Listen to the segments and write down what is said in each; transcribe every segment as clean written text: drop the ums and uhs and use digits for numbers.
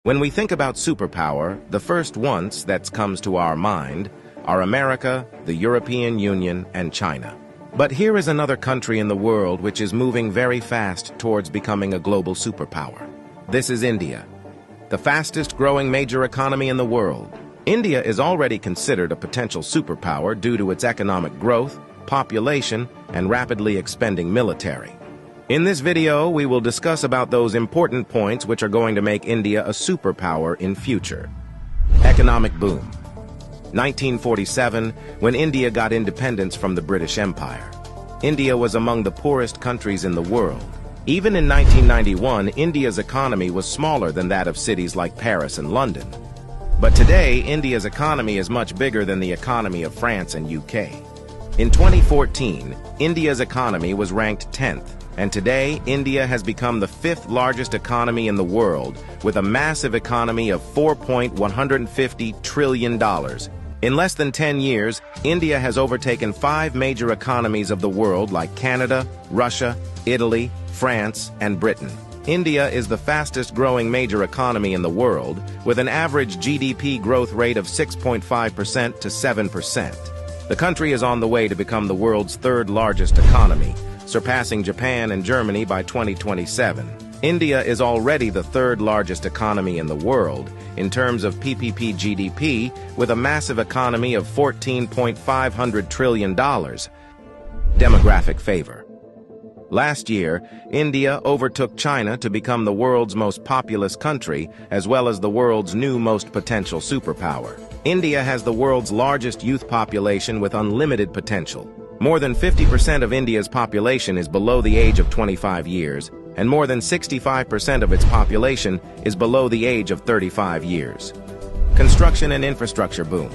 When we think about superpower, the first ones that comes to our mind are America, the European Union, and China. But here is another country in the world which is moving very fast towards becoming a global superpower. This is India, the fastest growing major economy in the world. India is already considered a potential superpower due to its economic growth, population, and rapidly expanding military. In this video, we will discuss about those important points which are going to make India a superpower in future. Economic boom. 1947, when India got independence from the British Empire. India was among the poorest countries in the world. Even in 1991, India's economy was smaller than that of cities like Paris and London. But today, India's economy is much bigger than the economy of France and UK. In 2014, India's economy was ranked 10th. And today, India has become the 5th largest economy in the world, with a massive economy of $4.150 trillion. In less than 10 years, India has overtaken 5 major economies of the world like Canada, Russia, Italy, France, and Britain. India is the fastest growing major economy in the world, with an average GDP growth rate of 6.5% to 7%. The country is on the way to become the world's 3rd largest economy, surpassing Japan and Germany by 2027. India is already the 3rd largest economy in the world in terms of PPP GDP, with a massive economy of $14.5 trillion. Demographic favor. Last year, India overtook China to become the world's most populous country, as well as the world's new most potential superpower. India has the world's largest youth population with unlimited potential. More than 50% of India's population is below the age of 25 years, and more than 65% of its population is below the age of 35 years. Construction and infrastructure boom.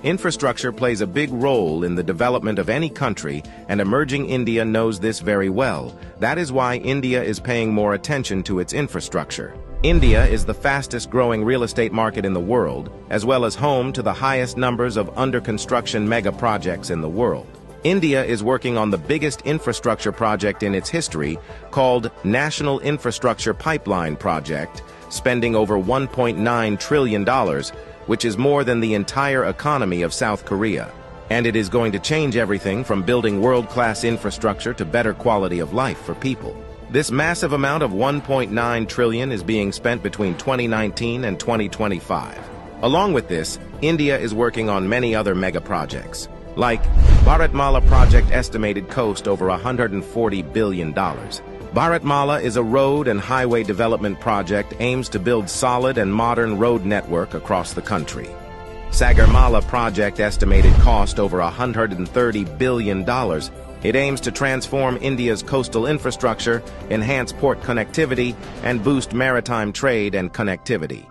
Infrastructure plays a big role in the development of any country, and emerging India knows this very well. That is why India is paying more attention to its infrastructure. India is the fastest growing real estate market in the world, as well as home to the highest numbers of under-construction mega projects in the world. India is working on the biggest infrastructure project in its history, called National Infrastructure Pipeline Project, spending over $1.9 trillion, which is more than the entire economy of South Korea. And it is going to change everything from building world-class infrastructure to better quality of life for people. This massive amount of $1.9 trillion is being spent between 2019 and 2025. Along with this, India is working on many other mega projects, like Bharatmala project estimated cost over $140 billion. Bharatmala is a road and highway development project aims to build solid and modern road network across the country. Sagarmala project estimated cost over $130 billion. It aims to transform India's coastal infrastructure, enhance port connectivity, and boost maritime trade and connectivity.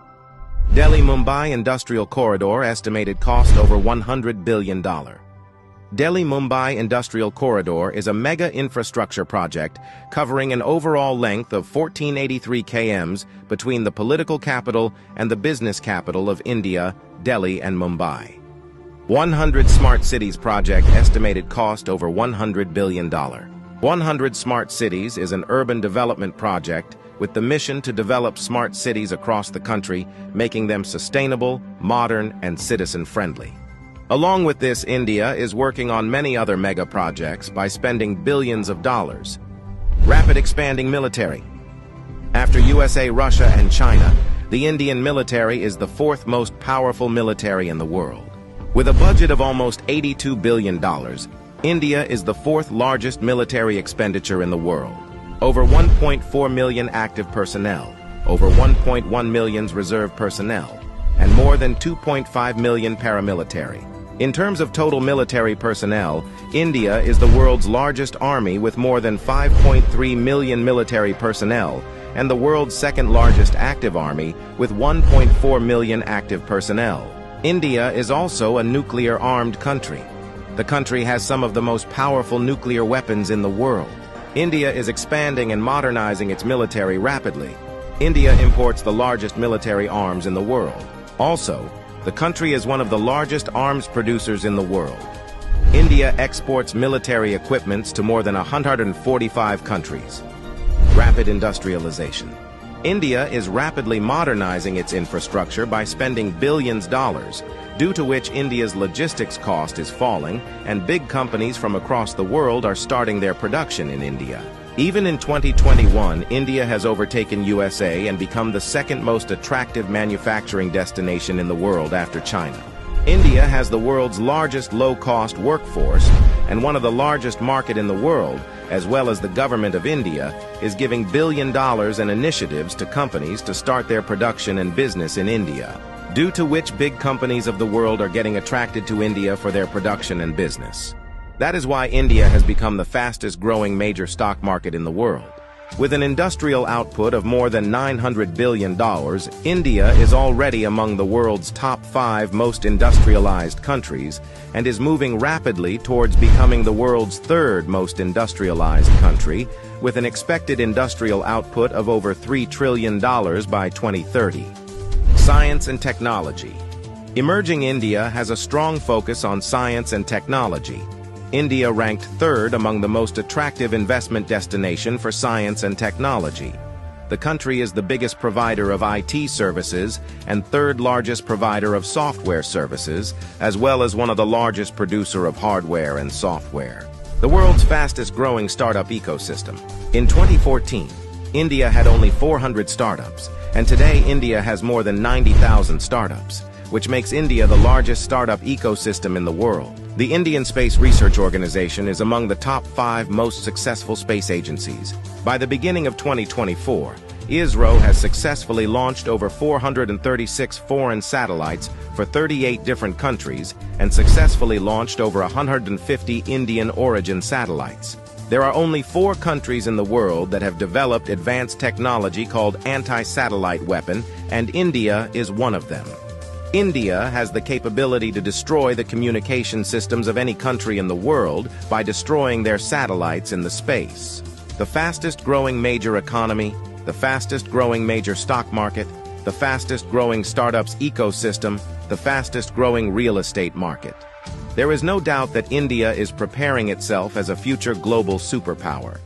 Delhi-Mumbai Industrial Corridor estimated cost over $100 billion. Delhi-Mumbai Industrial Corridor is a mega infrastructure project covering an overall length of 1483 km between the political capital and the business capital of India, Delhi and Mumbai. 100 Smart Cities project estimated cost over $100 billion. 100 Smart Cities is an urban development project with the mission to develop smart cities across the country, making them sustainable, modern, and citizen-friendly. Along with this, India is working on many other mega projects by spending billions of dollars. Rapid expanding military. After USA, Russia, and China, the Indian military is the 4th most powerful military in the world. With a budget of almost $82 billion, India is the 4th largest military expenditure in the world. Over 1.4 million active personnel, over 1.1 million reserve personnel, and more than 2.5 million paramilitary. In terms of total military personnel, India is the world's largest army with more than 5.3 million military personnel, and the world's 2nd largest active army with 1.4 million active personnel. India is also a nuclear-armed country. The country has some of the most powerful nuclear weapons in the world. India is expanding and modernizing its military rapidly. India imports the largest military arms in the world. Also, the country is one of the largest arms producers in the world. India exports military equipments to more than 145 countries. Rapid industrialization. India is rapidly modernizing its infrastructure by spending billions of dollars, due to which India's logistics cost is falling and big companies from across the world are starting their production in India. Even in 2021, India has overtaken USA and become the second most attractive manufacturing destination in the world after China. India has the world's largest low-cost workforce, and one of the largest market in the world, as well as the government of India, is giving $1 billion in initiatives to companies to start their production and business in India, due to which big companies of the world are getting attracted to India for their production and business. That is why India has become the fastest-growing major stock market in the world. With an industrial output of more than $900 billion, India is already among the world's top 5 most industrialized countries and is moving rapidly towards becoming the world's 3rd most industrialized country, with an expected industrial output of over $3 trillion by 2030. Science and technology. Emerging India has a strong focus on science and technology. India ranked 3rd among the most attractive investment destination for science and technology. The country is the biggest provider of IT services and 3rd largest provider of software services, as well as one of the largest producer of hardware and software. The world's fastest growing startup ecosystem. In 2014, India had only 400 startups, and today India has more than 90,000 startups, which makes India the largest startup ecosystem in the world. The Indian Space Research Organization is among the top 5 most successful space agencies. By the beginning of 2024, ISRO has successfully launched over 436 foreign satellites for 38 different countries and successfully launched over 150 Indian origin satellites. There are only 4 countries in the world that have developed advanced technology called anti-satellite weapon, and India is one of them. India has the capability to destroy the communication systems of any country in the world by destroying their satellites in the space. The fastest growing major economy, the fastest growing major stock market, the fastest growing startups ecosystem, the fastest growing real estate market. There is no doubt that India is preparing itself as a future global superpower.